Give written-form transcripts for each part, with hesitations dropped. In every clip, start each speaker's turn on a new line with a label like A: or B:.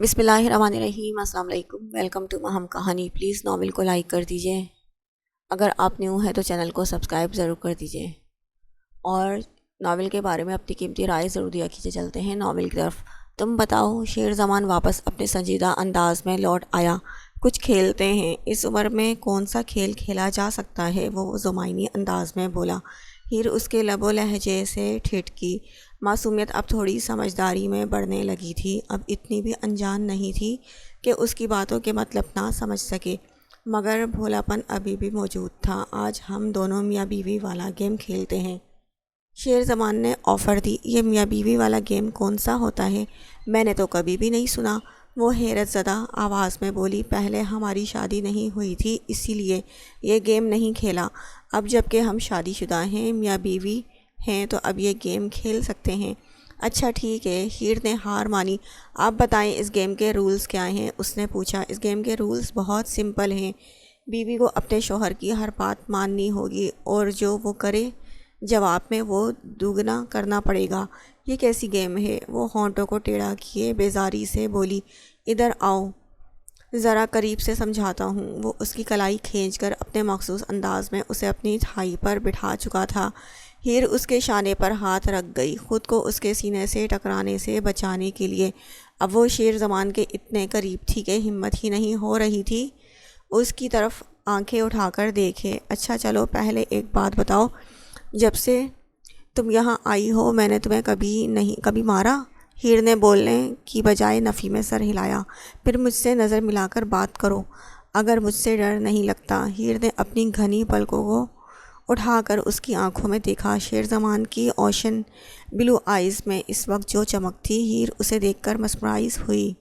A: بسم اللہ الرحمن الرحیم۔ السلام علیکم، ویلکم ٹو مہم کہانی۔ پلیز ناول کو لائک کر دیجئے، اگر آپ نیو ہیں تو چینل کو سبسکرائب ضرور کر دیجئے، اور ناول کے بارے میں اپنی قیمتی رائے ضرور دیا کیجئے۔ چلتے ہیں ناول کی طرف۔ تم بتاؤ، شیر زمان واپس اپنے سنجیدہ انداز میں لوٹ آیا۔ کچھ کھیلتے ہیں، اس عمر میں کون سا کھیل کھیلا جا سکتا ہے، وہ زمینی انداز میں بولا۔ ہیر اس کے لب و لہجے سے ٹھٹکی۔ معصومیت اب تھوڑی سمجھداری میں بڑھنے لگی تھی، اب اتنی بھی انجان نہیں تھی کہ اس کی باتوں کے مطلب نہ سمجھ سکے، مگر بھولاپن ابھی بھی موجود تھا۔ آج ہم دونوں میاں بیوی والا گیم کھیلتے ہیں، شیر زمان نے آفر دی۔ یہ میاں بیوی والا گیم کون سا ہوتا ہے؟ میں نے تو کبھی بھی نہیں سنا، وہ حیرت زدہ آواز میں بولی۔ پہلے ہماری شادی نہیں ہوئی تھی، اسی لیے یہ گیم نہیں کھیلا۔ اب جب کہ ہم شادی شدہ ہیں، میاں بیوی ہیں، تو اب یہ گیم کھیل سکتے ہیں۔ اچھا ٹھیک ہے، ہیر نے ہار مانی۔ آپ بتائیں اس گیم کے رولز کیا ہیں؟ اس نے پوچھا۔ اس گیم کے رولز بہت سمپل ہیں، بیوی کو اپنے شوہر کی ہر بات ماننی ہوگی، اور جو وہ کرے جواب میں وہ دوگنا کرنا پڑے گا۔ یہ کیسی گیم ہے؟ وہ ہونٹوں کو ٹیڑھا کیے بیزاری سے بولی۔ ادھر آؤ، ذرا قریب سے سمجھاتا ہوں۔ وہ اس کی کلائی کھینچ کر اپنے مخصوص انداز میں اسے اپنی تھائی پر بٹھا چکا تھا۔ ہیر اس کے شانے پر ہاتھ رکھ گئی، خود کو اس کے سینے سے ٹکرانے سے بچانے کے لیے۔ اب وہ شیر زمان کے اتنے قریب تھی کہ ہمت ہی نہیں ہو رہی تھی اس کی طرف آنکھیں اٹھا کر دیکھے۔ اچھا چلو، پہلے ایک بات بتاؤ، جب سے تم یہاں آئی ہو میں نے تمہیں کبھی مارا؟ ہیر نے بولنے کی بجائے نفی میں سر ہلایا۔ پھر مجھ سے نظر ملا کر بات کرو، اگر مجھ سے ڈر نہیں لگتا۔ ہیر نے اپنی گھنی پلکوں کو اٹھا کر اس کی آنکھوں میں دیکھا۔ شیر زمان کی اوشن بلو آئیز میں اس وقت جو چمک تھی، ہیر اسے دیکھ کر مسمرائز ہوئی۔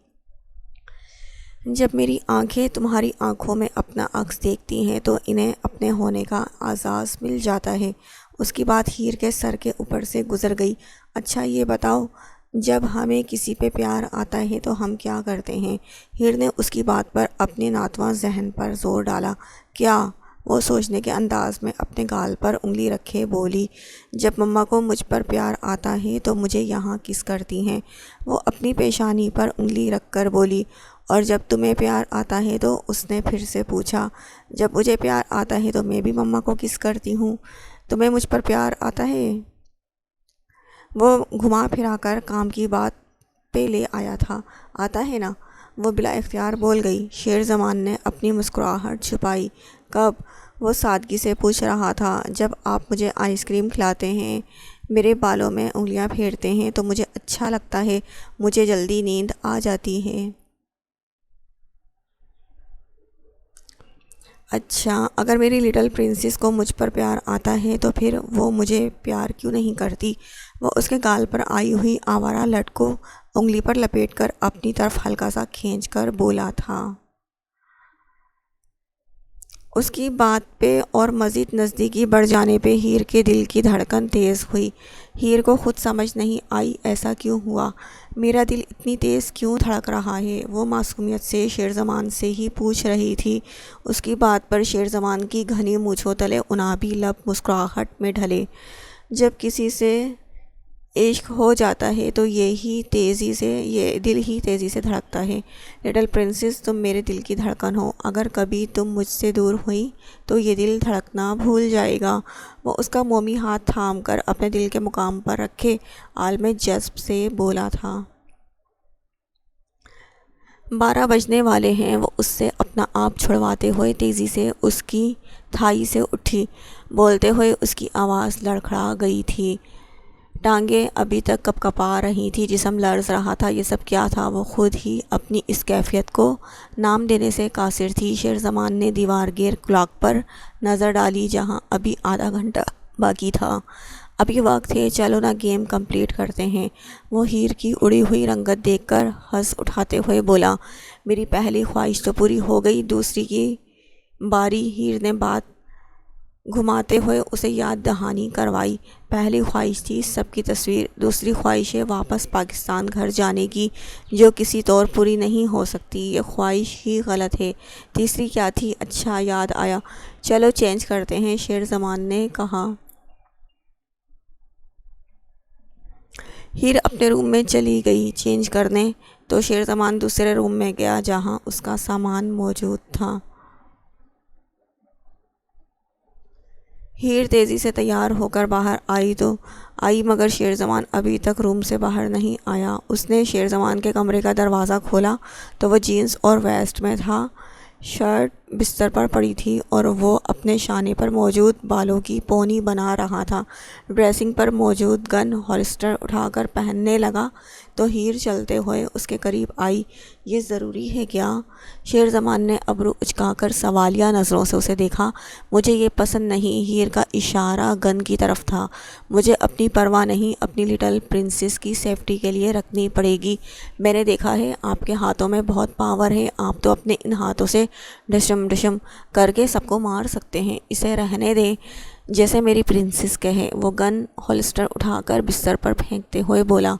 A: جب میری آنکھیں تمہاری آنکھوں میں اپنا عکس دیکھتی ہیں تو انہیں اپنے ہونے کا اعزاز مل جاتا ہے۔ اس کی بات ہیر کے سر کے اوپر سے گزر گئی۔ اچھا یہ بتاؤ، جب ہمیں کسی پہ پیار آتا ہے تو ہم کیا کرتے ہیں؟ ہیر نے اس کی بات پر اپنے ناتواں ذہن پر زور ڈالا۔ کیا؟ وہ سوچنے کے انداز میں اپنے گال پر انگلی رکھے بولی۔ جب مما کو مجھ پر پیار آتا ہے تو مجھے یہاں کس کرتی ہیں؟ وہ اپنی پیشانی پر انگلی رکھ کر بولی۔ اور جب تمہیں پیار آتا ہے تو؟ اس نے پھر سے پوچھا۔ جب مجھے پیار آتا ہے تو میں بھی مما کو کس کرتی ہوں۔ تمہیں مجھ پر پیار آتا ہے؟ وہ گھما پھرا کر کام کی بات پہ لے آیا تھا۔ آتا ہے نا، وہ بلا اختیار بول گئی۔ شیر زمان نے اپنی مسکراہٹ چھپائی۔ کب؟ وہ سادگی سے پوچھ رہا تھا۔ جب آپ مجھے آئس کریم کھلاتے ہیں، میرے بالوں میں انگلیاں پھیرتے ہیں تو مجھے اچھا لگتا ہے، مجھے جلدی نیند آ جاتی ہے۔ اچھا، اگر میری لٹل پرنسس کو مجھ پر پیار آتا ہے تو پھر وہ مجھے پیار کیوں نہیں کرتی؟ وہ اس کے گال پر آئی ہوئی آوارہ لٹ کو انگلی پر لپیٹ کر اپنی طرف ہلکا سا کھینچ کر بولا تھا۔ اس کی بات پہ اور مزید نزدیکی بڑھ جانے پہ ہیر کے دل کی دھڑکن تیز ہوئی۔ ہیر کو خود سمجھ نہیں آئی ایسا کیوں ہوا، میرا دل اتنی تیز کیوں دھڑک رہا ہے؟ وہ معصومیت سے شیر زمان سے ہی پوچھ رہی تھی۔ اس کی بات پر شیر زمان کی گھنی مونچھوں تلے انابی لب مسکراہٹ میں ڈھلے۔ جب کسی سے عشق ہو جاتا ہے تو یہ دل ہی تیزی سے دھڑکتا ہے۔ لٹل پرنسس، تم میرے دل کی دھڑکن ہو، اگر کبھی تم مجھ سے دور ہوئی تو یہ دل دھڑکنا بھول جائے گا۔ وہ اس کا مومی ہاتھ تھام کر اپنے دل کے مقام پر رکھے عالم جذب سے بولا تھا۔ 12 بجنے والے ہیں۔ وہ اس سے اپنا آپ چھڑواتے ہوئے تیزی سے اس کی تھائی سے اٹھی۔ بولتے ہوئے اس کی آواز لڑکھڑا گئی تھی، ٹانگیں ابھی تک کپ کپا رہی تھی، جسم لرز رہا تھا۔ یہ سب کیا تھا؟ وہ خود ہی اپنی اس کیفیت کو نام دینے سے قاصر تھی۔ شیر زمان نے دیوار گیر کلاک پر نظر ڈالی، جہاں ابھی آدھا گھنٹہ باقی تھا۔ ابھی وقت ہے، چلو نا گیم کمپلیٹ کرتے ہیں۔ وہ ہیر کی اڑی ہوئی رنگت دیکھ کر ہنس اٹھاتے ہوئے بولا۔ میری پہلی خواہش تو پوری ہو گئی، دوسری کی باری؟ ہیر نے بات گھماتے ہوئے اسے یاد دہانی کروائی۔ پہلی خواہش تھی سب کی تصویر، دوسری خواہش ہے واپس پاکستان گھر جانے کی، جو کسی طور پوری نہیں ہو سکتی، یہ خواہش ہی غلط ہے۔ تیسری کیا تھی؟ اچھا یاد آیا، چلو چینج کرتے ہیں، شیر زمان نے کہا۔ ہیر اپنے روم میں چلی گئی چینج کرنے۔ تو شیر زمان دوسرے روم میں گیا جہاں اس کا سامان موجود تھا۔ ہیر تیزی سے تیار ہو کر باہر آئی مگر شیر زمان ابھی تک روم سے باہر نہیں آیا۔ اس نے شیر زمان کے کمرے کا دروازہ کھولا تو وہ جینس اور ویسٹ میں تھا، شرٹ بستر پر پڑی تھی اور وہ اپنے شانے پر موجود بالوں کی پونی بنا رہا تھا۔ ڈریسنگ پر موجود گن ہولسٹر اٹھا کر پہننے لگا تو ہیر چلتے ہوئے اس کے قریب آئی۔ یہ ضروری ہے کیا؟ شیر زمان نے ابرو اچکا کر سوالیہ نظروں سے اسے دیکھا۔ مجھے یہ پسند نہیں۔ ہیر کا اشارہ گن کی طرف تھا۔ مجھے اپنی پرواہ نہیں، اپنی لٹل پرنسس کی سیفٹی کے لیے رکھنی پڑے گی۔ میں نے دیکھا ہے آپ کے ہاتھوں میں بہت پاور ہے، آپ تو اپنے ان ہاتھوں سے ڈشم ڈشم کر کے سب کو مار سکتے ہیں، اسے رہنے دیں جیسے میری پرنسس کہے۔ وہ گن ہولسٹر اٹھا کر بستر پر پھینکتے ہوئے بولا،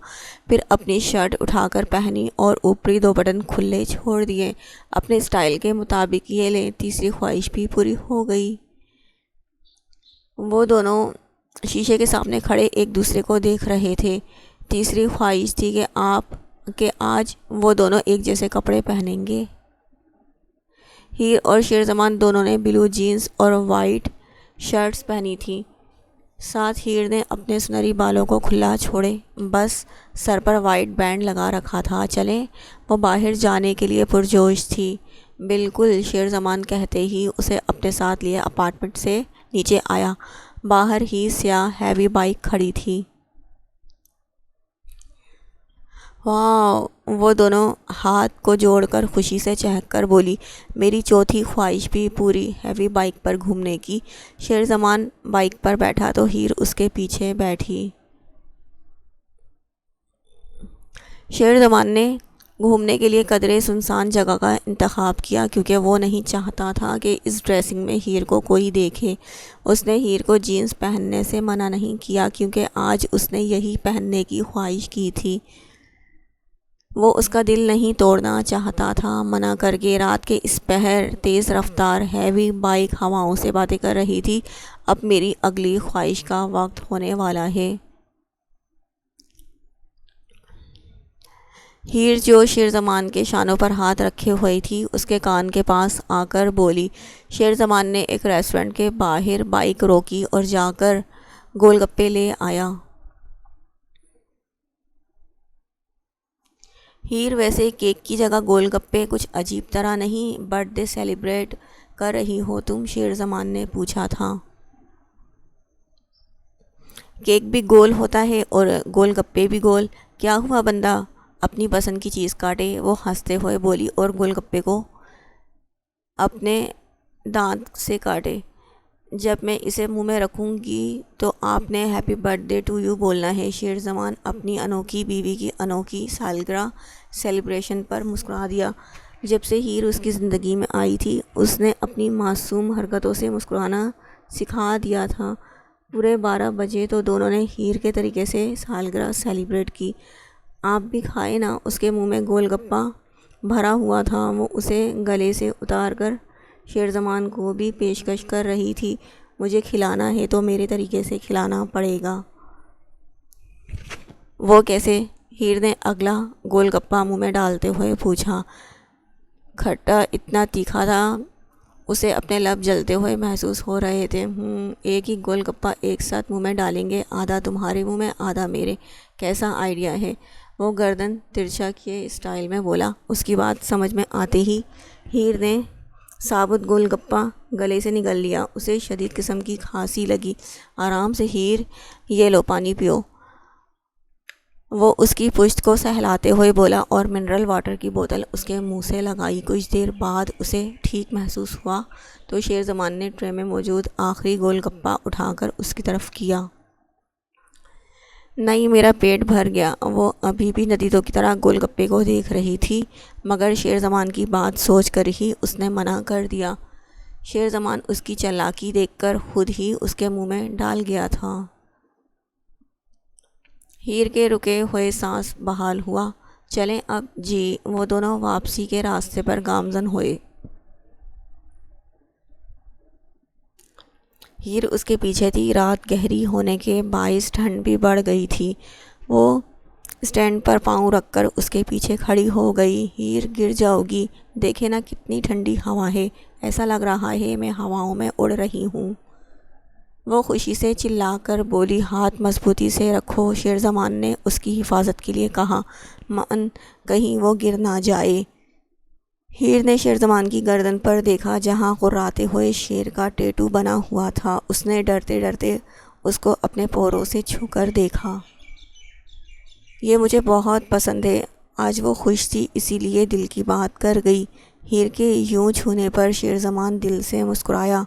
A: پھر اپنی شرٹ اٹھا کر پہنی اور اوپری 2 بٹن کھلے چھوڑ دیے۔ اپنے اسٹائل کے مطابق یہ لیں، تیسری خواہش بھی پوری ہو گئی۔ وہ دونوں شیشے کے سامنے کھڑے ایک دوسرے کو دیکھ رہے تھے۔ تیسری خواہش تھی کہ آج وہ دونوں ایک جیسے کپڑے پہنیں گے۔ ہیر اور شیر زمان دونوں نے بلو جینس اور وائٹ شرٹس پہنی تھیں۔ ساتھ ہیر نے اپنے سنہری بالوں کو کھلا چھوڑے، بس سر پر وائٹ بینڈ لگا رکھا تھا۔ چلیں، وہ باہر جانے کے لیے پرجوش تھی۔ بالکل، شیر زمان کہتے ہی اسے اپنے ساتھ لیے اپارٹمنٹ سے نیچے آیا۔ باہر ہی سیاہ ہیوی بائک کھڑی تھی۔ واو! وہ دونوں ہاتھ کو جوڑ کر خوشی سے چہک کر بولی، میری چوتھی خواہش بھی پوری، ہیوی بائک پر گھومنے کی۔ شیر زمان بائک پر بیٹھا تو ہیر اس کے پیچھے بیٹھی۔ شیر زمان نے گھومنے کے لیے قدرے سنسان جگہ کا انتخاب کیا کیونکہ وہ نہیں چاہتا تھا کہ اس ڈریسنگ میں ہیر کو کوئی دیکھے۔ اس نے ہیر کو جینس پہننے سے منع نہیں کیا کیونکہ آج اس نے یہی پہننے کی خواہش کی تھی۔ وہ اس کا دل نہیں توڑنا چاہتا تھا۔ منع کر کے رات کے اس پہر تیز رفتار ہیوی بائک ہواؤں سے باتیں کر رہی تھی، اب میری اگلی خواہش کا وقت ہونے والا ہے۔ ہیر جو شیر زمان کے شانوں پر ہاتھ رکھے ہوئی تھی اس کے کان کے پاس آ کر بولی۔ شیر زمان نے ایک ریسٹورنٹ کے باہر بائک روکی اور جا کر گول گپے لے آیا۔ ہیر، ویسے کیک کی جگہ گول گپے کچھ عجیب طرح نہیں برتھ ڈے سیلیبریٹ کر رہی ہو تم؟ شیر زمان نے پوچھا تھا۔ کیک بھی گول ہوتا ہے اور گول گپے بھی گول، کیا ہوا بندہ اپنی پسند کی چیز کاٹے؟ وہ ہنستے ہوئے بولی اور گول گپے کو اپنے دانت سے کاٹے۔ جب میں اسے منہ میں رکھوں گی تو آپ نے happy birthday to you بولنا ہے۔ شیر زمان اپنی انوکھی بیوی کی انوکھی سالگرہ سیلیبریشن پر مسکرا دیا۔ جب سے ہیر اس کی زندگی میں آئی تھی اس نے اپنی معصوم حرکتوں سے مسکرانا سکھا دیا تھا۔ پورے 12 بجے تو دونوں نے ہیر کے طریقے سے سالگرہ سیلیبریٹ کی۔ آپ بھی کھائے نا۔ اس کے منہ میں گول گپا بھرا ہوا تھا، وہ اسے گلے سے اتار کر شیر زمان کو بھی پیشکش کر رہی تھی۔ مجھے کھلانا ہے تو میرے طریقے سے کھلانا پڑے گا۔ وہ کیسے؟ ہیر نے اگلا گول گپا منہ میں ڈالتے ہوئے پوچھا۔ کھٹا اتنا تیکھا تھا اسے اپنے لب جلتے ہوئے محسوس ہو رہے تھے۔ ایک ہی گول گپا ایک ساتھ منہ میں ڈالیں گے، آدھا تمہارے منہ میں آدھا میرے، کیسا آئیڈیا ہے؟ وہ گردن ترچھا کیے اسٹائل میں بولا۔ اس کی بات سمجھ میں آتے ہی ہیر نے ثابت گول گپا گلے سے نگل لیا۔ اسے شدید قسم کی کھانسی لگی۔ آرام سے ہیر، یہ لو پانی پیو، وہ اس کی پشت کو سہلاتے ہوئے بولا اور منرل واٹر کی بوتل اس کے منہ سے لگائی۔ کچھ دیر بعد اسے ٹھیک محسوس ہوا تو شیر زمان نے ٹرے میں موجود آخری گول گپا اٹھا کر اس کی طرف کیا۔ نہیں، میرا پیٹ بھر گیا۔ وہ ابھی بھی ندیدوں کی طرح گول گپے کو دیکھ رہی تھی مگر شیر زمان کی بات سوچ کر ہی اس نے منع کر دیا۔ شیر زمان اس کی چالاکی دیکھ کر خود ہی اس کے منہ میں ڈال گیا تھا۔ ہیر کے رکے ہوئے سانس بحال ہوا۔ چلیں اب جی۔ وہ دونوں واپسی کے راستے پر گامزن ہوئے۔ ہیر اس کے پیچھے تھی۔ رات گہری ہونے کے باعث ٹھنڈ بھی بڑھ گئی تھی۔ وہ اسٹینڈ پر پاؤں رکھ کر اس کے پیچھے کھڑی ہو گئی۔ ہیر گر جاؤ گی، دیکھے نا کتنی ٹھنڈی ہوا ہے، ایسا لگ رہا ہے میں ہواؤں میں اڑ رہی ہوں۔ وہ خوشی سے چلا کر بولی، ہاتھ مضبوطی سے رکھو، شیر زمان نے اس کی حفاظت کے لیے کہا، من کہیں وہ گر نہ جائے۔ ہیر نے شیر زمان کی گردن پر دیکھا جہاں غراتے ہوئے شیر کا ٹیٹو بنا ہوا تھا۔ اس نے ڈرتے ڈرتے اس کو اپنے پوروں سے چھو کر دیکھا۔ یہ مجھے بہت پسند ہے۔ آج وہ خوش تھی، اسی لیے دل کی بات کر گئی۔ ہیر کے یوں چھونے پر شیر زمان دل سے مسکرایا۔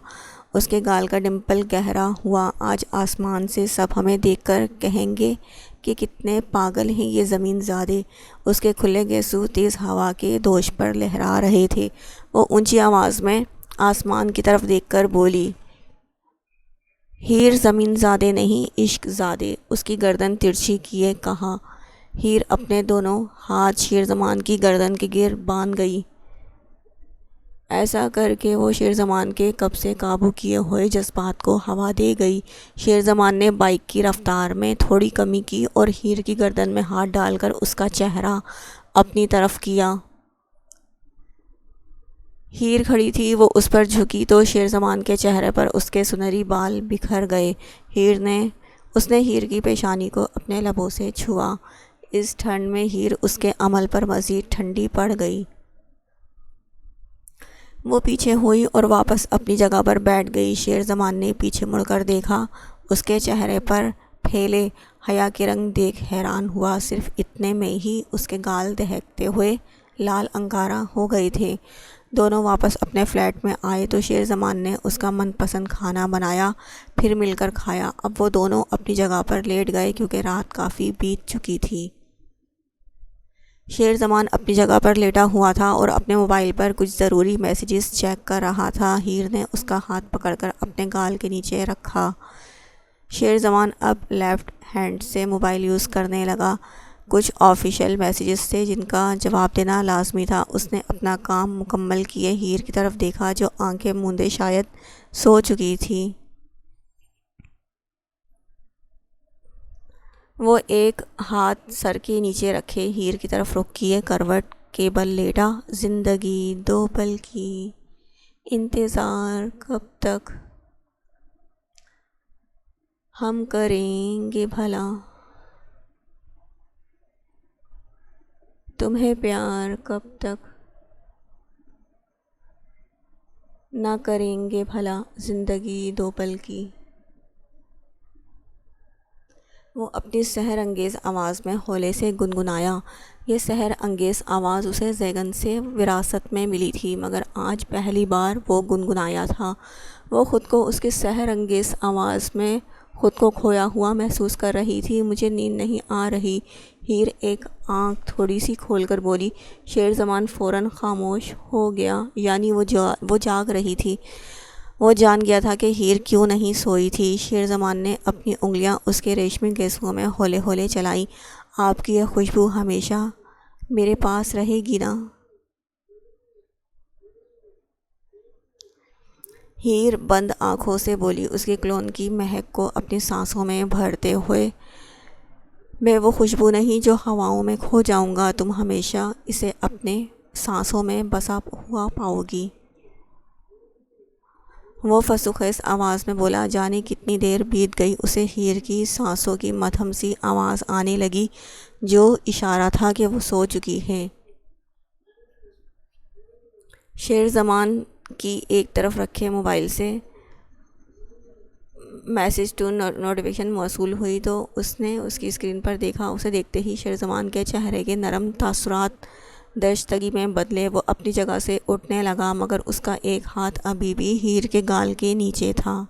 A: اس کے گال کا ڈمپل گہرا ہوا۔ آج آسمان سے سب ہمیں دیکھ کر کہیں گے کہ کتنے پاگل ہیں یہ زمین زادے۔ اس کے کھلے گیسو تیز ہوا کے دوش پر لہرا رہے تھے۔ وہ اونچی آواز میں آسمان کی طرف دیکھ کر بولی، ہیر زمین زادے نہیں عشق زادے۔ اس کی گردن ترچھی کیے کہا۔ ہیر اپنے دونوں ہاتھ شیر زمان کی گردن کے گر باندھ گئی۔ ایسا کر کے وہ شیر زمان کے قبض سے قابو کیے ہوئے جذبات کو ہوا دے گئی۔ شیر زمان نے بائک کی رفتار میں تھوڑی کمی کی اور ہیر کی گردن میں ہاتھ ڈال کر اس کا چہرہ اپنی طرف کیا۔ ہیر کھڑی تھی، وہ اس پر جھکی تو شیر زمان کے چہرے پر اس کے سنہری بال بکھر گئے۔ اس نے ہیر کی پیشانی کو اپنے لبوں سے چھوا۔ اس ٹھنڈ میں ہیر اس کے عمل پر مزید ٹھنڈی پڑ گئی۔ وہ پیچھے ہوئی اور واپس اپنی جگہ پر بیٹھ گئی۔ شیر زمان نے پیچھے مڑ کر دیکھا، اس کے چہرے پر پھیلے حیا کے رنگ دیکھ حیران ہوا۔ صرف اتنے میں ہی اس کے گال دہکتے ہوئے لال انگارہ ہو گئے تھے۔ دونوں واپس اپنے فلیٹ میں آئے تو شیر زمان نے اس کا من پسند کھانا بنایا، پھر مل کر کھایا۔ اب وہ دونوں اپنی جگہ پر لیٹ گئے کیونکہ رات کافی بیت چکی تھی۔ شیر زمان اپنی جگہ پر لیٹا ہوا تھا اور اپنے موبائل پر کچھ ضروری میسیجز چیک کر رہا تھا۔ ہیر نے اس کا ہاتھ پکڑ کر اپنے گال کے نیچے رکھا۔ شیر زمان اب لیفٹ ہینڈ سے موبائل یوز کرنے لگا۔ کچھ آفیشیل میسیجز تھے جن کا جواب دینا لازمی تھا۔ اس نے اپنا کام مکمل کیے ہیر کی طرف دیکھا جو آنکھیں موندے شاید سو چکی تھی۔ وہ ایک ہاتھ سر کے نیچے رکھے ہیر کی طرف رخ کیے کروٹ کے بل لیٹا۔ زندگی دو پل کی، انتظار کب تک، ہم کریں گے بھلا تمہیں پیار کب تک، نہ کریں گے بھلا زندگی دو پل کی۔ وہ اپنی سحر انگیز آواز میں ہولے سے گنگنایا۔ یہ سحر انگیز آواز اسے زیگن سے وراثت میں ملی تھی، مگر آج پہلی بار وہ گنگنایا تھا۔ وہ خود کو اس کی سحر انگیز آواز میں خود کو کھویا ہوا محسوس کر رہی تھی۔ مجھے نیند نہیں آ رہی، ہیر ایک آنکھ تھوڑی سی کھول کر بولی۔ شیر زمان فوراً خاموش ہو گیا، یعنی وہ جاگ رہی تھی۔ وہ جان گیا تھا کہ ہیر کیوں نہیں سوئی تھی۔ شیر زمان نے اپنی انگلیاں اس کے ریشمی گیسوؤں میں ہولے ہولے چلائیں۔ آپ کی یہ خوشبو ہمیشہ میرے پاس رہے گی نا؟ ہیر بند آنکھوں سے بولی، اس کی کلون کی مہک کو اپنی سانسوں میں بھرتے ہوئے۔ میں وہ خوشبو نہیں جو ہواؤں میں کھو جاؤں گا، تم ہمیشہ اسے اپنے سانسوں میں بسا ہوا پاؤ گی۔ وہ فسوخیز آواز میں بولا۔ جانے کتنی دیر بیت گئی، اسے ہیر کی سانسوں کی مدھم سی آواز آنے لگی جو اشارہ تھا کہ وہ سو چکی ہے۔ شیر زمان کی ایک طرف رکھے موبائل سے میسج ٹو نوٹیفیکیشن موصول ہوئی تو اس نے اس کی اسکرین پر دیکھا۔ اسے دیکھتے ہی شیر زمان کے چہرے کے نرم تاثرات درشتگی میں بدلے۔ وہ اپنی جگہ سے اٹھنے لگا مگر اس کا ایک ہاتھ ابھی بھی ہیر کے گال کے نیچے تھا۔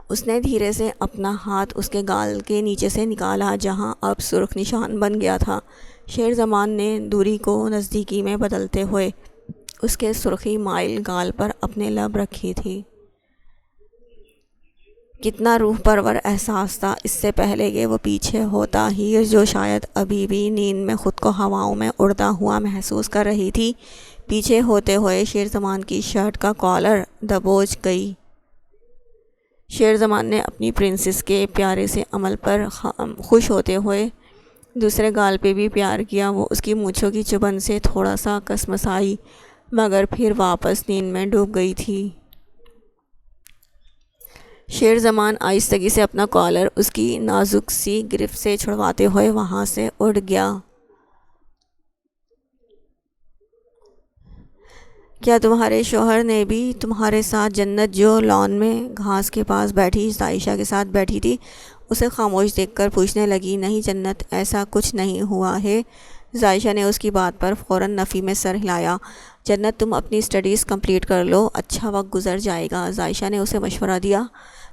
A: اس نے دھیرے سے اپنا ہاتھ اس کے گال کے نیچے سے نکالا جہاں اب سرخ نشان بن گیا تھا۔ شیر زمان نے دوری کو نزدیکی میں بدلتے ہوئے اس کے سرخی مائل گال پر اپنے لب رکھی تھی۔ کتنا روح پرور احساس تھا، اس سے پہلے کہ وہ پیچھے ہوتا۔ ہیر جو شاید ابھی بھی نیند میں خود کو ہواؤں میں اڑتا ہوا محسوس کر رہی تھی، پیچھے ہوتے ہوئے شیر زمان کی شرٹ کا کالر دبوچ گئی۔ شیر زمان نے اپنی پرنسس کے پیارے سے عمل پر خوش ہوتے ہوئے دوسرے گال پہ بھی پیار کیا۔ وہ اس کی مونچھوں کی چبھن سے تھوڑا سا کسمسائی، مگر پھر واپس نیند میں ڈوب گئی تھی۔ شیر زمان آہستگی سے اپنا کالر اس کی نازک سی گرفت سے چھڑواتے ہوئے وہاں سے اٹھ گیا۔ کیا تمہارے شوہر نے بھی تمہارے ساتھ جنت جو لان میں گھاس کے پاس بیٹھی زائشہ کے ساتھ بیٹھی تھی، اسے خاموش دیکھ کر پوچھنے لگی۔ نہیں جنت، ایسا کچھ نہیں ہوا ہے۔ زائشہ نے اس کی بات پر فوراً نفی میں سر ہلایا۔ جنت، تم اپنی اسٹڈیز کمپلیٹ کر لو، اچھا وقت گزر جائے گا، زائشہ نے اسے مشورہ دیا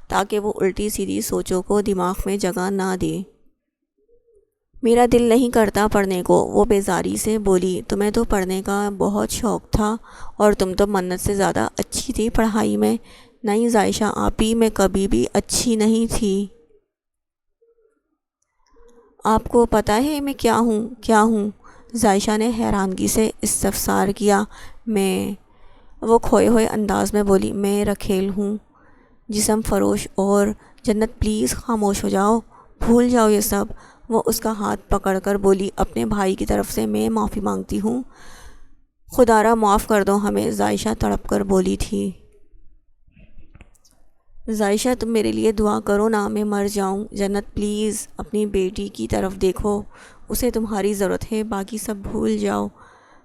A: تاکہ وہ الٹی سیدھی سوچوں کو دماغ میں جگہ نہ دے۔ میرا دل نہیں کرتا پڑھنے کو، وہ بیزاری سے بولی۔ تمہیں تو پڑھنے کا بہت شوق تھا اور تم تو منت سے زیادہ اچھی تھی پڑھائی میں۔ نہیں زائشہ آپی، میں کبھی بھی اچھی نہیں تھی۔ آپ کو پتہ ہے میں کیا ہوں؟ زائشہ نے حیرانگی سے استفسار کیا۔ وہ کھوئے ہوئے انداز میں بولی، میں رکھیل ہوں، جسم فروش۔ اور جنت پلیز خاموش ہو جاؤ، بھول جاؤ یہ سب۔ وہ اس کا ہاتھ پکڑ کر بولی، اپنے بھائی کی طرف سے میں معافی مانگتی ہوں، خدا را معاف کر دو ہمیں، زائشہ تڑپ کر بولی تھی۔ زائشہ تم میرے لیے دعا کرو نا، میں مر جاؤں۔ جنت پلیز اپنی بیٹی کی طرف دیکھو، اسے تمہاری ضرورت ہے، باقی سب بھول جاؤ،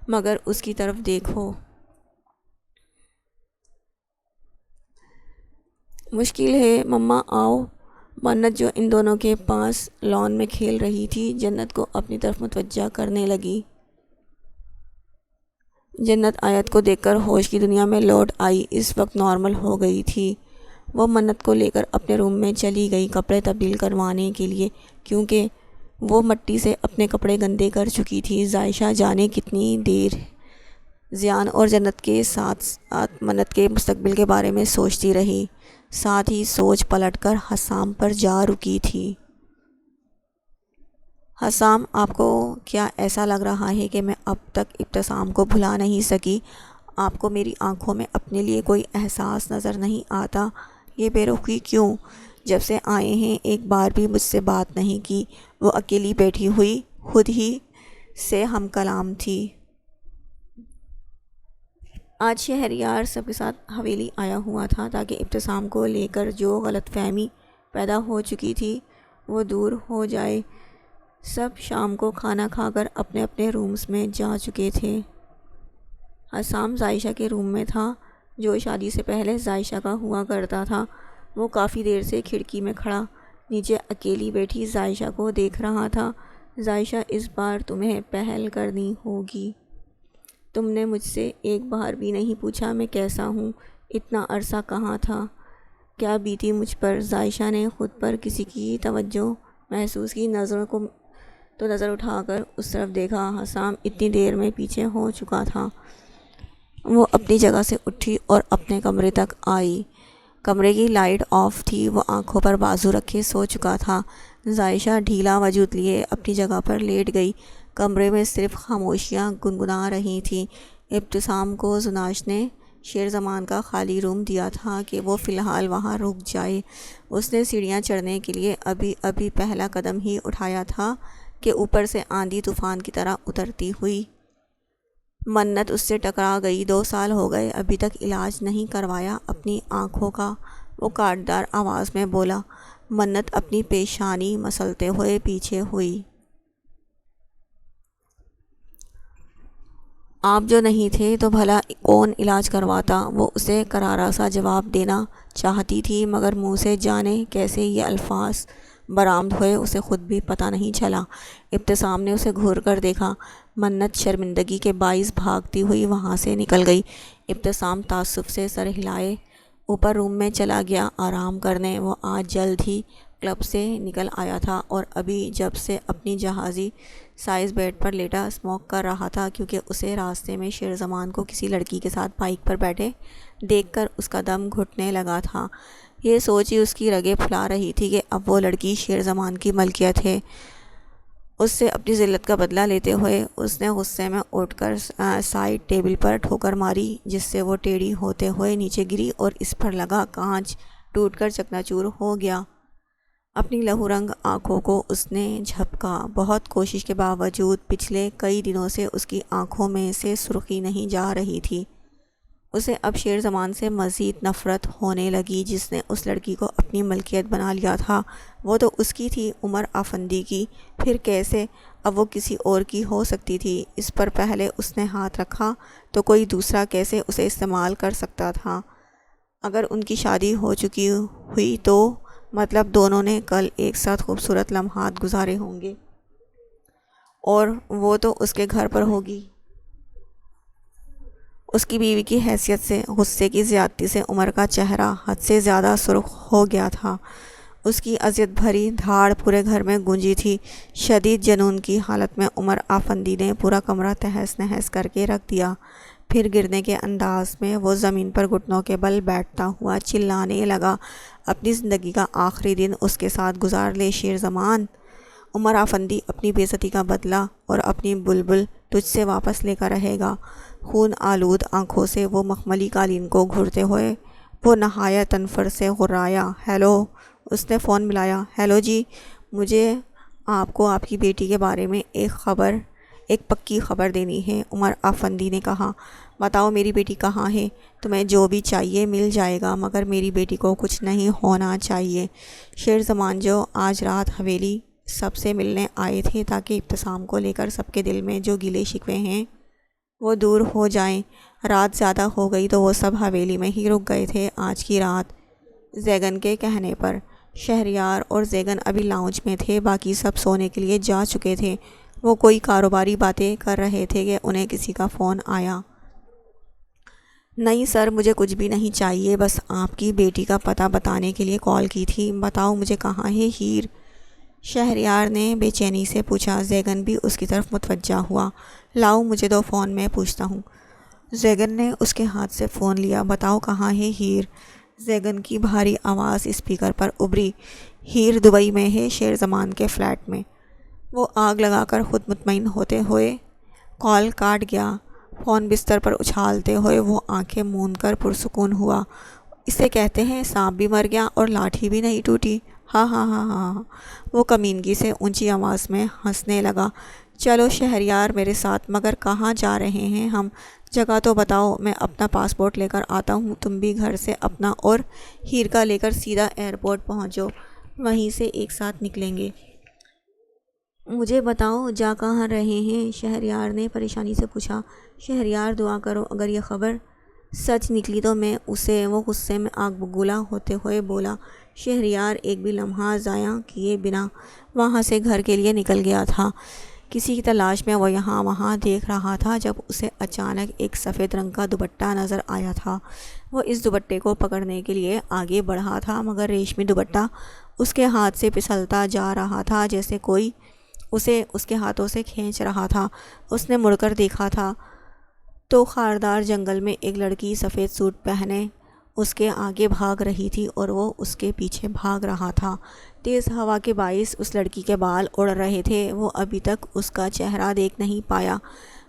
A: مگر اس کی طرف دیکھو۔ مشکل ہے مما، آؤ۔ منت جو ان دونوں کے پاس لان میں کھیل رہی تھی، جنت کو اپنی طرف متوجہ کرنے لگی۔ جنت آیت کو دیکھ کر ہوش کی دنیا میں لوٹ آئی، اس وقت نارمل ہو گئی تھی۔ وہ منت کو لے کر اپنے روم میں چلی گئی کپڑے تبدیل کروانے کے لیے، کیونکہ وہ مٹی سے اپنے کپڑے گندے کر چکی تھی۔ زائشہ جانے کتنی دیر زیان اور جنت کے ساتھ ساتھ منت کے مستقبل کے بارے میں سوچتی رہی، ساتھ ہی سوچ پلٹ کر حسام پر جا رکی تھی۔ حسام، آپ کو کیا ایسا لگ رہا ہے کہ میں اب تک ابتسام کو بھلا نہیں سکی؟ آپ کو میری آنکھوں میں اپنے لیے کوئی احساس نظر نہیں آتا؟ یہ بے رخی کیوں؟ جب سے آئے ہیں ایک بار بھی مجھ سے بات نہیں کی۔ وہ اکیلی بیٹھی ہوئی خود ہی سے ہم کلام تھی۔ آج شہریار سب کے ساتھ حویلی آیا ہوا تھا تاکہ ابتسام کو لے کر جو غلط فہمی پیدا ہو چکی تھی وہ دور ہو جائے۔ سب شام کو کھانا کھا کر اپنے اپنے رومز میں جا چکے تھے۔ حسام زائشہ کے روم میں تھا، جو شادی سے پہلے زائشہ کا ہوا کرتا تھا۔ وہ کافی دیر سے کھڑکی میں کھڑا نیچے اکیلی بیٹھی زائشہ کو دیکھ رہا تھا۔ زائشہ، اس بار تمہیں پہل کرنی ہوگی۔ تم نے مجھ سے ایک بار بھی نہیں پوچھا میں کیسا ہوں، اتنا عرصہ کہاں تھا، کیا بیتی مجھ پر؟ زائشہ نے خود پر کسی کی توجہ محسوس کی، نظروں کو تو نظر اٹھا کر اس طرف دیکھا۔ حسام اتنی دیر میں پیچھے ہو چکا تھا۔ وہ اپنی جگہ سے اٹھی اور اپنے کمرے تک آئی۔ کمرے کی لائٹ آف تھی، وہ آنکھوں پر بازو رکھے سو چکا تھا۔ زائشہ ڈھیلا وجود لیے اپنی جگہ پر لیٹ گئی۔ کمرے میں صرف خاموشیاں گنگنا رہی تھیں۔ ابتسام کو زناش نے شیر زمان کا خالی روم دیا تھا کہ وہ فی الحال وہاں رک جائے۔ اس نے سیڑھیاں چڑھنے کے لیے ابھی پہلا قدم ہی اٹھایا تھا کہ اوپر سے آندھی طوفان کی طرح اترتی ہوئی منت اس سے ٹکرا گئی۔ 2 سال ہو گئے، ابھی تک علاج نہیں کروایا اپنی آنکھوں کا، وہ کاٹدار آواز میں بولا۔ منت اپنی پیشانی مسلتے ہوئے پیچھے ہوئی۔ آپ جو نہیں تھے تو بھلا کون علاج کرواتا؟ وہ اسے کرارا سا جواب دینا چاہتی تھی، مگر منہ سے جانے کیسے یہ الفاظ برآمد ہوئے اسے خود بھی پتہ نہیں چلا۔ ابتسام نے اسے گھور کر دیکھا۔ منت شرمندگی کے باعث بھاگتی ہوئی وہاں سے نکل گئی۔ ابتسام تعصب سے سر ہلائے اوپر روم میں چلا گیا آرام کرنے۔ وہ آج جلد ہی کلب سے نکل آیا تھا اور ابھی جب سے اپنی جہازی سائز بیڈ پر لیٹا اسموک کر رہا تھا، کیونکہ اسے راستے میں شیر زمان کو کسی لڑکی کے ساتھ بائک پر بیٹھے دیکھ کر اس کا دم گھٹنے لگا تھا۔ یہ سوچ ہی اس کی رگیں پھلا رہی تھی کہ اب وہ لڑکی شیر زمان کی ملکیت ہے۔ اس سے اپنی ذلت کا بدلہ لیتے ہوئے اس نے غصے میں اٹھ کر سائڈ ٹیبل پر ٹھوکر ماری، جس سے وہ ٹیڑھی ہوتے ہوئے نیچے گری اور اس پر لگا کانچ ٹوٹ کر چکناچور ہو گیا۔ اپنی لہو رنگ آنکھوں کو اس نے جھپکا۔ بہت کوشش کے باوجود پچھلے کئی دنوں سے اس کی آنکھوں میں سے سرخی نہیں جا رہی تھی۔ اسے اب شیر زمان سے مزید نفرت ہونے لگی جس نے اس لڑکی کو اپنی ملکیت بنا لیا تھا۔ وہ تو اس کی تھی، عمر آفندی کی، پھر کیسے اب وہ کسی اور کی ہو سکتی تھی؟ اس پر پہلے اس نے ہاتھ رکھا تو کوئی دوسرا کیسے اسے استعمال کر سکتا تھا؟ اگر ان کی شادی ہو چکی ہوئی تو مطلب دونوں نے کل ایک ساتھ خوبصورت لمحات گزارے ہوں گے، اور وہ تو اس کے گھر پر ہوگی۔ اس کی بیوی کی حیثیت سے غصے کی زیادتی سے عمر کا چہرہ حد سے زیادہ سرخ ہو گیا تھا۔ اس کی اذیت بھری دھاڑ پورے گھر میں گونجی تھی۔ شدید جنون کی حالت میں عمر آفندی نے پورا کمرہ تہس نہس کر کے رکھ دیا۔ پھر گرنے کے انداز میں وہ زمین پر گھٹنوں کے بل بیٹھتا ہوا چلانے لگا، اپنی زندگی کا آخری دن اس کے ساتھ گزار لے شیر زمان۔ عمر آفندی اپنی بے عزتی کا بدلہ اور اپنی بلبل تجھ سے واپس لے کر رہے گا۔ خون آلود آنکھوں سے وہ مخملی قالین کو گھورتے ہوئے وہ نہایت تنفر سے غرایا۔ ہیلو، اس نے فون ملایا۔ ہیلو جی، مجھے آپ کو آپ کی بیٹی کے بارے میں ایک پکی خبر دینی ہے، عمر آفندی نے کہا۔ بتاؤ میری بیٹی کہاں ہے؟ تمہیں جو بھی چاہیے مل جائے گا، مگر میری بیٹی کو کچھ نہیں ہونا چاہیے۔ شیر زمان جو آج رات حویلی سب سے ملنے آئے تھے تاکہ ابتسام کو لے کر سب کے دل میں جو گلے شکوے ہیں وہ دور ہو جائیں، رات زیادہ ہو گئی تو وہ سب حویلی میں ہی رک گئے تھے آج کی رات۔ زیگن کے کہنے پر شہریار اور زیگن ابھی لاؤنج میں تھے، باقی سب سونے کے لیے جا چکے تھے۔ وہ کوئی کاروباری باتیں کر رہے تھے کہ انہیں کسی کا فون آیا۔ نہیں سر، مجھے کچھ بھی نہیں چاہیے، بس آپ کی بیٹی کا پتہ بتانے کے لیے کال کی تھی۔ بتاؤ مجھے کہاں ہے ہیر؟ شہریار نے بے چینی سے پوچھا۔ زیگن بھی اس کی طرف متوجہ ہوا۔ لاؤ مجھے دو، فون میں پوچھتا ہوں۔ زیگن نے اس کے ہاتھ سے فون لیا۔ بتاؤ کہاں ہے ہیر؟ زیگن کی بھاری آواز اسپیکر پر ابھری۔ ہیر دبئی میں ہے، شیر زمان کے فلیٹ میں۔ وہ آگ لگا کر خود مطمئن ہوتے ہوئے کال کاٹ گیا۔ فون بستر پر اچھالتے ہوئے وہ آنکھیں موند کر پرسکون ہوا۔ اسے کہتے ہیں سانپ بھی مر گیا اور لاٹھی بھی نہیں ٹوٹی۔ ہاں ہاں ہاں ہاں ہاں، وہ کمینگی سے اونچی آواز میں ہنسنے لگا۔ چلو شہریار میرے ساتھ، مگر کہاں جا رہے ہیں ہم؟ جگہ تو بتاؤ، میں اپنا پاسپورٹ لے کر آتا ہوں، تم بھی گھر سے اپنا اور ہیر کا لے کر سیدھا ایئرپورٹ پہنچو، وہیں سے ایک ساتھ نکلیں گے۔ مجھے بتاؤ جا کہاں رہے ہیں؟ شہریار نے پریشانی سے پوچھا۔ شہریار دعا کرو، اگر یہ خبر سچ نکلی تو میں اسے، وہ غصے میں آگ بگولا ہوتے ہوئے بولا۔ شہریار ایک بھی لمحہ ضائع کیے بنا وہاں سے گھر کے لیے نکل گیا تھا۔ کسی کی تلاش میں وہ یہاں وہاں دیکھ رہا تھا جب اسے اچانک ایک سفید رنگ کا دوپٹہ نظر آیا تھا۔ وہ اس دوپٹے کو پکڑنے کے لیے آگے بڑھا تھا، مگر ریشمی دوپٹہ اس کے ہاتھ سے پھسلتا جا رہا تھا جیسے کوئی اسے اس کے ہاتھوں سے کھینچ رہا تھا۔ اس نے مڑ کر دیکھا تھا تو خاردار جنگل میں ایک لڑکی سفید سوٹ پہنے اس کے آگے بھاگ رہی تھی اور وہ اس کے پیچھے بھاگ رہا تھا۔ تیز ہوا کے باعث اس لڑکی کے بال اڑ رہے تھے، وہ ابھی تک اس کا چہرہ دیکھ نہیں پایا۔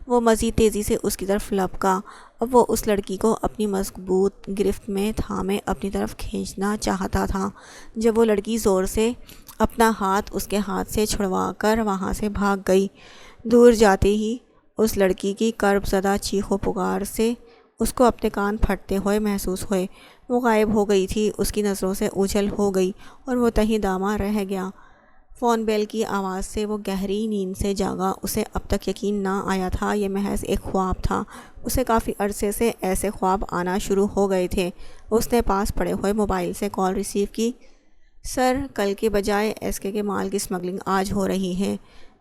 A: وہ مزید تیزی سے اس کی طرف لپکا۔ اب وہ اس لڑکی کو اپنی مضبوط گرفت میں تھامے اپنی طرف کھینچنا چاہتا تھا جب وہ لڑکی زور سے اپنا ہاتھ اس کے ہاتھ سے چھڑوا کر وہاں سے بھاگ گئی۔ دور جاتے ہی اس لڑکی کی کرب زدہ چیخ و پکار سے اس کو اپنے کان پھٹتے ہوئے محسوس ہوئے۔ وہ غائب ہو گئی تھی، اس کی نظروں سے اوجھل ہو گئی اور وہ تہیں دامہ رہ گیا۔ فون بیل کی آواز سے وہ گہری نیند سے جاگا۔ اسے اب تک یقین نہ آیا تھا یہ محض ایک خواب تھا۔ اسے کافی عرصے سے ایسے خواب آنا شروع ہو گئے تھے۔ اس نے پاس پڑے ہوئے موبائل سے کال ریسیو کی۔ سر، کل کے بجائے ایس کے مال کی سمگلنگ آج ہو رہی ہے۔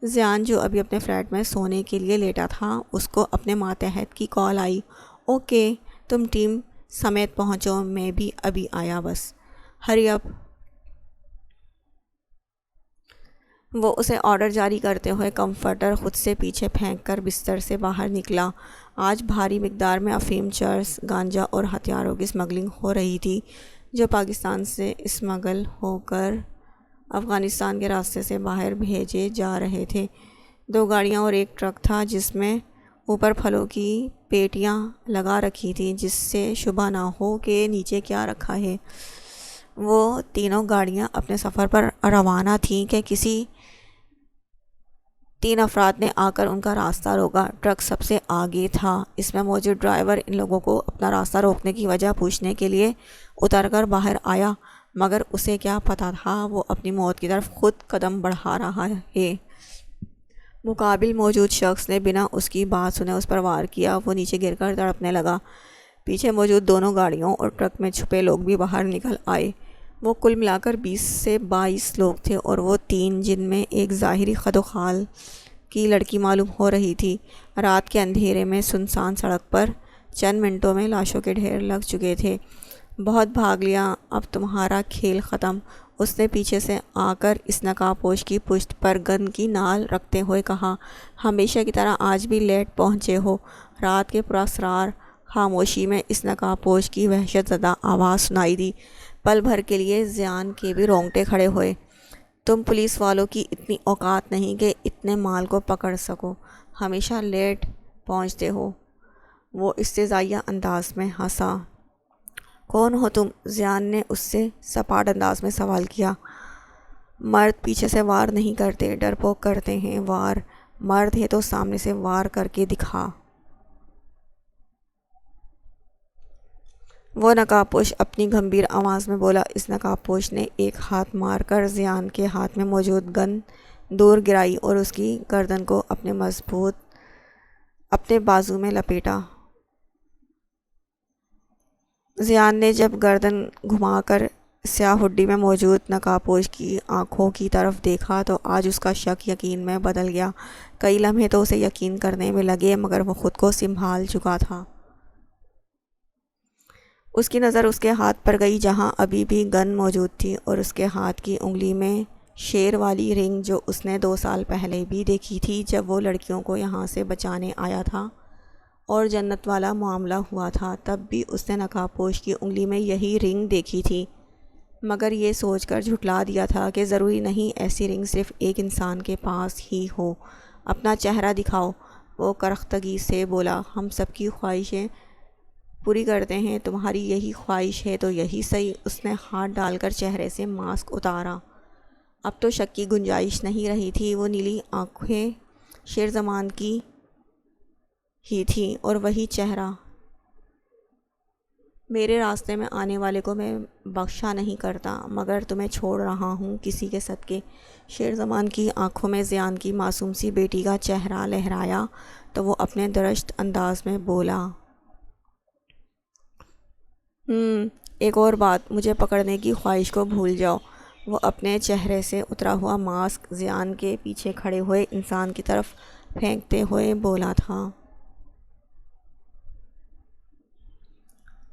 A: زیان جو ابھی اپنے فلیٹ میں سونے کے لیے لیٹا تھا، اس کو اپنے ماتحت کی کال آئی۔ اوکے، تم ٹیم سمیت پہنچو، میں بھی ابھی آیا، بس ہری اپ۔ وہ اسے آرڈر جاری کرتے ہوئے کمفرٹر خود سے پیچھے پھینک کر بستر سے باہر نکلا۔ آج بھاری مقدار میں افیم، چرس، گانجا اور ہتھیاروں کی سمگلنگ ہو رہی تھی جو پاکستان سے اسمگل ہو کر افغانستان کے راستے سے باہر بھیجے جا رہے تھے۔ 2 گاڑیاں اور ایک ٹرک تھا جس میں اوپر پھلوں کی پیٹیاں لگا رکھی تھیں جس سے شبہ نہ ہو کہ نیچے کیا رکھا ہے۔ وہ تینوں گاڑیاں اپنے سفر پر روانہ تھیں کہ کسی 3 افراد نے آ کر ان کا راستہ روکا۔ ٹرک سب سے آگے تھا۔ اس میں موجود ڈرائیور ان لوگوں کو اپنا راستہ روکنے کی وجہ پوچھنے کے لیے اتر کر باہر آیا، مگر اسے کیا پتہ تھا وہ اپنی موت کی طرف خود قدم بڑھا رہا ہے۔ مقابل موجود شخص نے بنا اس کی بات سنے اس پر وار کیا۔ وہ نیچے گر کر تڑپنے لگا۔ پیچھے موجود دونوں گاڑیوں اور ٹرک میں چھپے لوگ بھی باہر نکل آئے۔ وہ کل ملا کر 20 سے 22 لوگ تھے، اور وہ 3 جن میں ایک ظاہری خد و خال کی لڑکی معلوم ہو رہی تھی۔ رات کے اندھیرے میں سنسان سڑک پر چند منٹوں میں لاشوں کے ڈھیر لگ چکے تھے۔ بہت بھاگ لیا، اب تمہارا کھیل ختم، اس نے پیچھے سے آ کر اس نقاب پوش کی پشت پر گن کی نال رکھتے ہوئے کہا۔ ہمیشہ کی طرح آج بھی لیٹ پہنچے ہو۔ رات کے پراسرار خاموشی میں اس نقاب پوش کی وحشت زدہ آواز سنائی دی۔ پل بھر کے لیے زیان کے بھی رونگٹے کھڑے ہوئے۔ تم پولیس والوں کی اتنی اوقات نہیں کہ اتنے مال کو پکڑ سکو، ہمیشہ لیٹ پہنچتے ہو۔ وہ استہزائیہ انداز میں ہنسا۔ کون ہو تم؟ زیان نے اس سے سپاٹ انداز میں سوال کیا۔ مرد پیچھے سے وار نہیں کرتے، ڈرپوک کرتے ہیں وار۔ مرد ہے تو سامنے سے وار کر کے دکھا۔ وہ نقاب پوش اپنی گمبھیر آواز میں بولا۔ اس نقاب پوش نے ایک ہاتھ مار کر زیان کے ہاتھ میں موجود گن دور گرائی اور اس کی گردن کو اپنے بازو میں لپیٹا۔ زیان نے جب گردن گھما کر سیاہ ہڈی میں موجود نقاب پوش کی آنکھوں کی طرف دیکھا تو آج اس کا شک یقین میں بدل گیا۔ کئی لمحے تو اسے یقین کرنے میں لگے، مگر وہ خود کو سنبھال چکا تھا۔ اس کی نظر اس کے ہاتھ پر گئی جہاں ابھی بھی گن موجود تھی، اور اس کے ہاتھ کی انگلی میں شیر والی رنگ جو اس نے 2 سال پہلے بھی دیکھی تھی جب وہ لڑکیوں کو یہاں سے بچانے آیا تھا اور جنت والا معاملہ ہوا تھا۔ تب بھی اس نے نقاب پوش کی انگلی میں یہی رنگ دیکھی تھی، مگر یہ سوچ کر جھٹلا دیا تھا کہ ضروری نہیں ایسی رنگ صرف ایک انسان کے پاس ہی ہو۔ اپنا چہرہ دکھاؤ، وہ کرختگی سے بولا۔ ہم سب کی خواہشیں پوری کرتے ہیں، تمہاری یہی خواہش ہے تو یہی صحیح۔ اس نے ہاتھ ڈال کر چہرے سے ماسک اتارا۔ اب تو شک کی گنجائش نہیں رہی تھی۔ وہ نیلی آنکھیں شیر زمان کی ہی تھیں اور وہی چہرہ۔ میرے راستے میں آنے والے کو میں بخشا نہیں کرتا، مگر تمہیں چھوڑ رہا ہوں کسی کے صدقے۔ شیر زمان کی آنکھوں میں زیان کی معصوم سی بیٹی کا چہرہ لہرایا تو وہ اپنے درشت انداز میں بولا۔ ایک اور بات، مجھے پکڑنے کی خواہش کو بھول جاؤ۔ وہ اپنے چہرے سے اترا ہوا ماسک زیان کے پیچھے کھڑے ہوئے انسان کی طرف پھینکتے ہوئے بولا تھا۔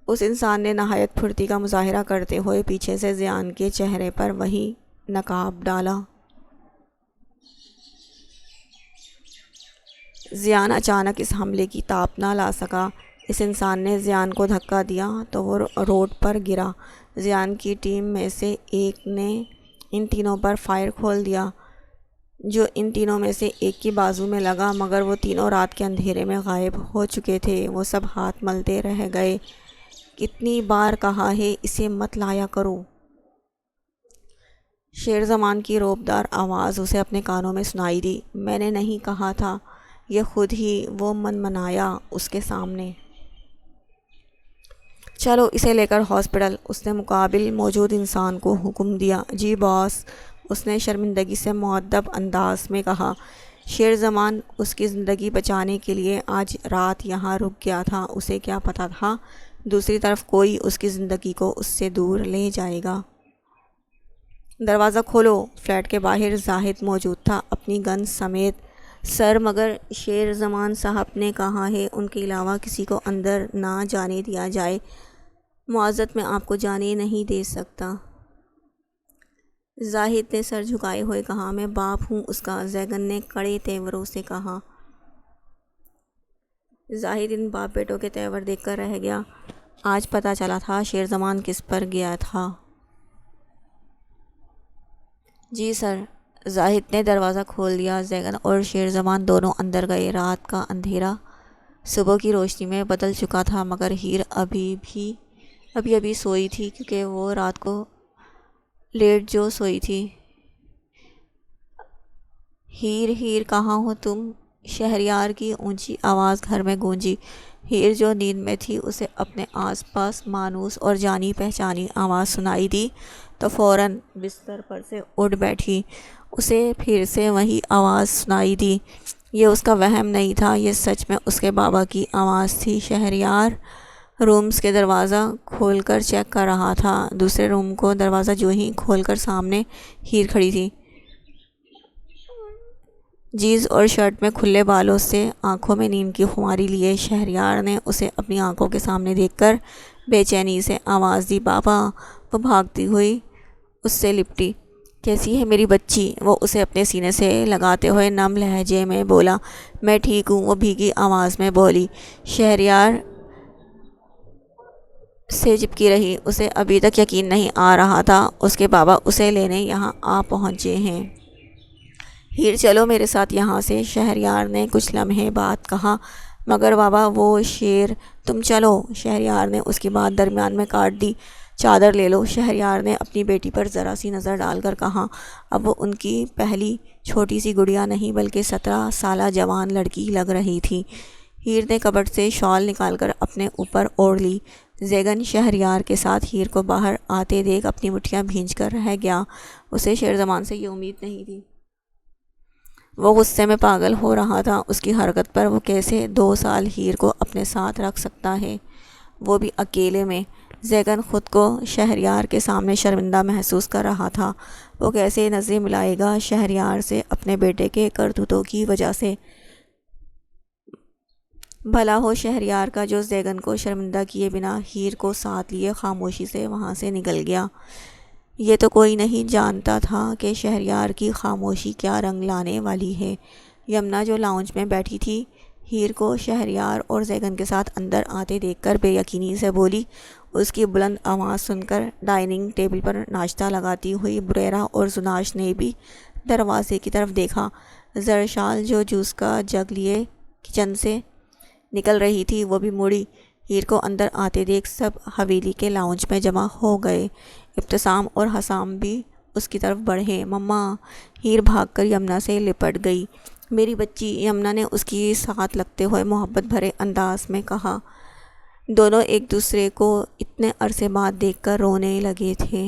A: اس انسان نے نہایت پھرتی کا مظاہرہ کرتے ہوئے پیچھے سے زیان کے چہرے پر وہی نقاب ڈالا۔ زیان اچانک اس حملے کی تاب نہ لا سکا۔ اس انسان نے زیان کو دھکا دیا تو وہ روڈ پر گرا۔ زیان کی ٹیم میں سے ایک نے ان تینوں پر فائر کھول دیا جو ان تینوں میں سے ایک کی بازو میں لگا، مگر وہ تینوں رات کے اندھیرے میں غائب ہو چکے تھے۔ وہ سب ہاتھ ملتے رہ گئے۔ کتنی بار کہا ہے اسے مت لایا کرو۔ شیر زمان کی رعبدار آواز اسے اپنے کانوں میں سنائی دی۔ میں نے نہیں کہا تھا، یہ خود ہی، وہ منمنایا اس کے سامنے۔ چلو اسے لے کر ہاسپٹل، اس نے مقابل موجود انسان کو حکم دیا۔ جی باس، اس نے شرمندگی سے مؤدب انداز میں کہا۔ شیر زمان اس کی زندگی بچانے کے لیے آج رات یہاں رک گیا تھا۔ اسے کیا پتہ تھا دوسری طرف کوئی اس کی زندگی کو اس سے دور لے جائے گا۔ دروازہ کھولو۔ فلیٹ کے باہر زاہد موجود تھا اپنی گن سمیت۔ سر، مگر شیر زمان صاحب نے کہا ہے ان کے علاوہ کسی کو اندر نہ جانے دیا جائے۔ معذرت، میں آپ کو جانے نہیں دے سکتا۔ زاہد نے سر جھکائے ہوئے کہا۔ میں باپ ہوں اس کا، زیگن نے کڑے تیوروں سے کہا۔ زاہد ان باپ بیٹوں کے تیور دیکھ کر رہ گیا۔ آج پتہ چلا تھا شیر زمان کس پر گیا تھا۔ جی سر۔ زاہد نے دروازہ کھول دیا۔ زیگن اور شیر زمان دونوں اندر گئے۔ رات کا اندھیرا صبح کی روشنی میں بدل چکا تھا، مگر ہیر ابھی سوئی تھی کیونکہ وہ رات کو لیٹ جو سوئی تھی۔ ہیر ہیر کہاں ہو تم؟ شہریار کی اونچی آواز گھر میں گونجی۔ ہیر جو نیند میں تھی اسے اپنے آس پاس مانوس اور جانی پہچانی آواز سنائی دی تو فوراً بستر پر سے اٹھ بیٹھی۔ اسے پھر سے وہی آواز سنائی دی۔ یہ اس کا وہم نہیں تھا، یہ سچ میں اس کے بابا کی آواز تھی۔ شہریار رومز کے دروازہ کھول کر چیک کر رہا تھا۔ دوسرے روم کو دروازہ جو ہی کھول کر سامنے ہیر کھڑی تھی، جینز اور شرٹ میں کھلے بالوں سے، آنکھوں میں نیند کی خماری لیے۔ شہریار نے اسے اپنی آنکھوں کے سامنے دیکھ کر بے چینی سے آواز دی، بابا! وہ بھاگتی ہوئی اس سے لپٹی۔ کیسی ہے میری بچی؟ وہ اسے اپنے سینے سے لگاتے ہوئے نم لہجے میں بولا۔ میں ٹھیک ہوں، وہ بھیگی آواز میں بولی۔ شہریار سے چپکی رہی۔ اسے ابھی تک یقین نہیں آ رہا تھا اس کے بابا اسے لینے یہاں آ پہنچے ہیں۔ ہیر چلو میرے ساتھ یہاں سے، شہریار نے کچھ لمحے بعد کہا۔ مگر بابا وہ شیر، تم چلو، شہریار نے اس کی بات درمیان میں کاٹ دی۔ چادر لے لو، شہریار نے اپنی بیٹی پر ذرا سی نظر ڈال کر کہا۔ اب وہ ان کی پہلی چھوٹی سی گڑیا نہیں بلکہ 17 سالہ جوان لڑکی لگ رہی تھی۔ ہیر نے کبٹ سے شال نکال کر اپنے اوپر اوڑھ لی۔ زیگن شہریار کے ساتھ ہیر کو باہر آتے دیکھ اپنی مٹھیاں بھینج کر رہ گیا۔ اسے شیر زمان سے یہ امید نہیں تھی۔ وہ غصے میں پاگل ہو رہا تھا۔ اس کی حرکت پر وہ کیسے 2 سال ہیر کو اپنے ساتھ رکھ سکتا ہے، وہ بھی اکیلے میں؟ زیگن خود کو شہریار کے سامنے شرمندہ محسوس کر رہا تھا۔ وہ کیسے نظریں ملائے گا شہریار سے اپنے بیٹے کے کرتوتوں کی وجہ سے؟ بھلا ہو شہریار کا جو زیگن کو شرمندہ کیے بنا ہیر کو ساتھ لیے خاموشی سے وہاں سے نکل گیا۔ یہ تو کوئی نہیں جانتا تھا کہ شہریار کی خاموشی کیا رنگ لانے والی ہے۔ یمنا جو لاؤنج میں بیٹھی تھی، ہیر کو شہریار اور زیگن کے ساتھ اندر آتے دیکھ کر بے یقینی سے بولی۔ اس کی بلند آواز سن کر ڈائننگ ٹیبل پر ناشتہ لگاتی ہوئی بریرا اور زناش نے بھی دروازے کی طرف دیکھا۔ زرشال جو جوس کا جگ لیے کچن سے نکل رہی تھی، وہ بھی مڑی۔ ہیر کو اندر آتے دیکھ سب حویلی کے لاؤنج میں جمع ہو گئے۔ ابتسام اور حسام بھی اس کی طرف بڑھے۔ مما! ہیر بھاگ کر یمنا سے لپٹ گئی۔ میری بچی! یمنا نے اس کی ساتھ لگتے ہوئے محبت بھرے انداز میں کہا۔ دونوں ایک دوسرے کو اتنے عرصے بعد دیکھ کر رونے لگے تھے۔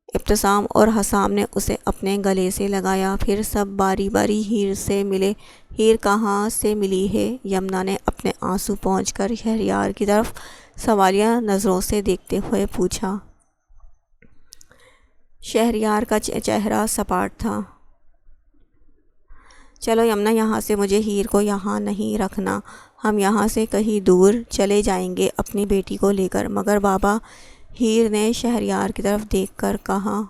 A: ابتسام اور حسام نے اسے اپنے گلے سے لگایا، پھر سب باری باری ہیر سے ملے۔ ہیر کہاں سے ملی ہے؟ یمنا نے اپنے آنسو پونچھ کر شہریار کی طرف سوالیہ نظروں سے دیکھتے ہوئے پوچھا۔ شہریار کا چہرہ سپاٹ تھا۔ چلو یمنا یہاں سے، مجھے ہیر کو یہاں نہیں رکھنا، ہم یہاں سے کہیں دور چلے جائیں گے اپنی بیٹی کو لے کر۔ مگر بابا، ہیر نے شہریار کی طرف دیکھ کر کہا۔